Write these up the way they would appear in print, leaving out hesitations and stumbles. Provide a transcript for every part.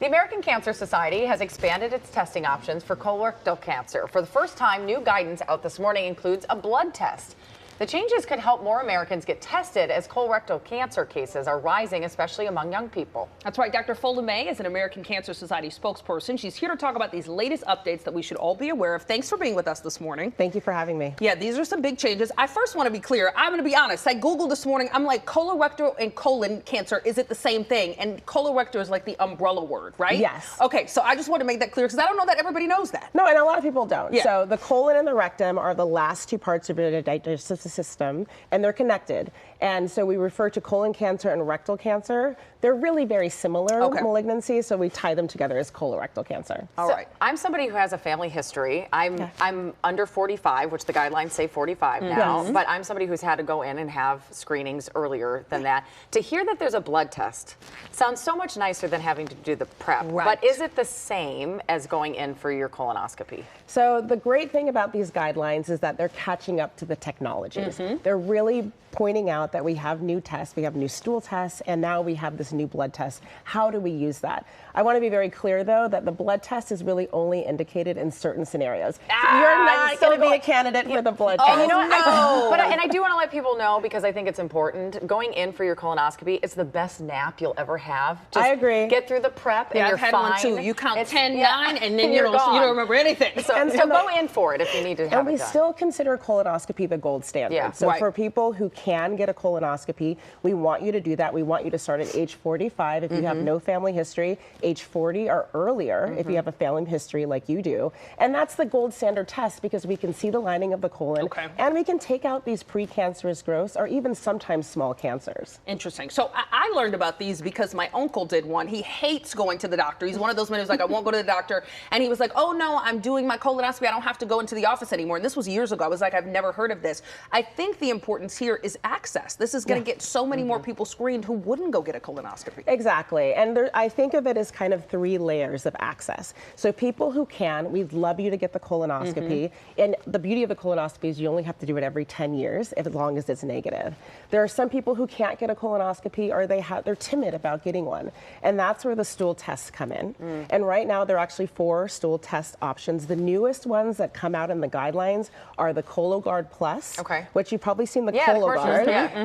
The American Cancer Society has expanded its testing options for colorectal cancer. For the first time, new guidance out this morning includes a blood test. The changes could help more Americans get tested as colorectal cancer cases are rising, especially among young people. That's right. Dr. Fola May is an American Cancer Society spokesperson. She's here to talk about these latest updates that we should all be aware of. Thanks for being with us this morning. Thank you for having me. Yeah, these are some big changes. I first want to be clear. I'm going to be honest. I Googled this morning. I'm like, colorectal and colon cancer, is it the same thing? And colorectal is like the umbrella word, right? Yes. Okay, so I just want to make that clear because I don't know that everybody knows that. No, and a lot of people don't. Yeah. So the colon and the rectum are the last two parts of your digestive system, and they're connected. And so we refer to colon cancer and rectal cancer. They're really very similar malignancies, so we tie them together as colorectal cancer. All right. I'm somebody who has a family history. I'm under 45, which the guidelines say 45 now, but I'm somebody who's had to go in and have screenings earlier than that. To hear that there's a blood test sounds so much nicer than having to do the prep. Right. But is it the same as going in for your colonoscopy? So the great thing about these guidelines is that they're catching up to the technologies. They're really pointing out that we have new tests, we have new stool tests, and now we have this new blood test. How do we use that? I want to be very clear, though, that the blood test is really only indicated in certain scenarios. You're not going to be a candidate for the blood test. And you know what? I do want to let people know, because I think it's important, going in for your colonoscopy, it's the best nap you'll ever have. Just I agree. Get through the prep and Yeah, you're I've had fine. one too. You count 10, 9, and then you you're gone. don't remember anything. So go in for it if you need to have it done. And we still consider colonoscopy the gold standard. Yeah. So for people who can get a colonoscopy, we want you to do that. We want you to start at age 45 if you have no family history, age 40 or earlier if you have a family history like you do. And that's the gold standard test because we can see the lining of the colon and we can take out these precancerous growths or even sometimes small cancers. Interesting. So I learned about these because my uncle did one. He hates going to the doctor. He's one of those men who's like, I won't go to the doctor. And he was like, oh no, I'm doing my colonoscopy. I don't have to go into the office anymore. And this was years ago. I was like, I've never heard of this. I think the importance here is access. This is going to get so many more people screened who wouldn't go get a colonoscopy. Exactly. And I think of it as kind of 3 layers of access. So people who can, we'd love you to get the colonoscopy. And the beauty of the colonoscopy is you only have to do it every 10 years, as long as it's negative. There are some people who can't get a colonoscopy or they're timid about getting one. And that's where the stool tests come in. And right now there are actually 4 stool test options. The newest ones that come out in the guidelines are the Cologuard Plus, which you've probably seen the Cologuard.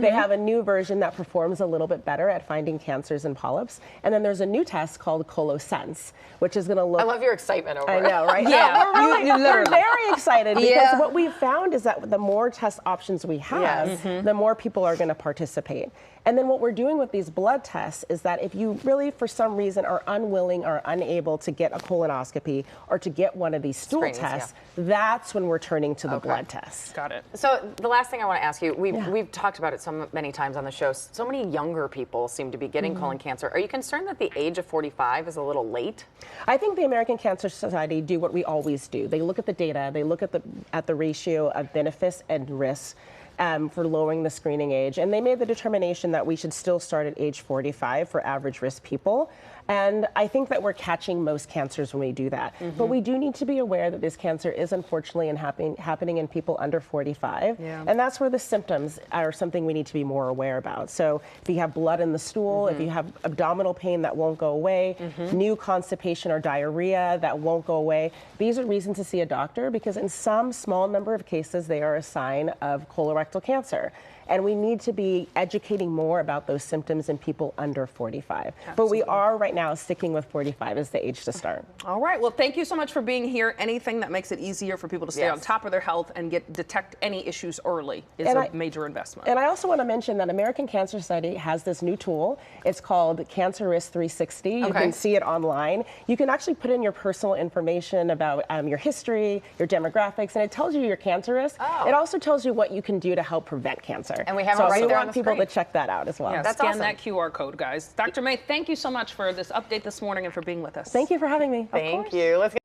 They have a new version that performs a little bit better at finding cancers and polyps. And then there's a new test called ColoSense, which is going to look... I love your excitement over it. I know, right? Yeah, we're very excited because what we've found is that the more test options we have, the more people are going to participate. And then what we're doing with these blood tests is that if you really, for some reason, are unwilling or unable to get a colonoscopy or to get one of these stool tests, that's when we're turning to the blood tests. Got it. So the last thing I want to ask you, we've talked about it so many times on the show. So many younger people seem to be getting colon cancer. Are you concerned that the age of 45 is a little late? I think the American Cancer Society do what we always do. They look at the data, they look at the ratio of benefits and risks for lowering the screening age. And they made the determination that we should still start at age 45 for average risk people. And I think that we're catching most cancers when we do that. But we do need to be aware that this cancer is unfortunately happening in people under 45. And that's where the symptoms are something we need to be more aware about. So if you have blood in the stool, if you have abdominal pain that won't go away, new constipation or diarrhea that won't go away, these are reasons to see a doctor because in some small number of cases, they are a sign of colorectal cancer. And we need to be educating more about those symptoms in people under 45. But we are right now sticking with 45 as the age to start. All right. Well, thank you so much for being here. Anything that makes it easier for people to stay on top of their health and detect any issues early is a major investment. And I also want to mention that American Cancer Society has this new tool. It's called Cancer Risk 360. You can see it online. You can actually put in your personal information about your history, your demographics, and it tells you your cancer risk. It also tells you what you can do to help prevent cancer. And we have it right there on the screen. So we want people to check that out as well. Yeah, That's scan awesome. that QR code, guys. Dr. May, thank you so much for this update this morning and for being with us. Thank you for having me. Thank you. Let's get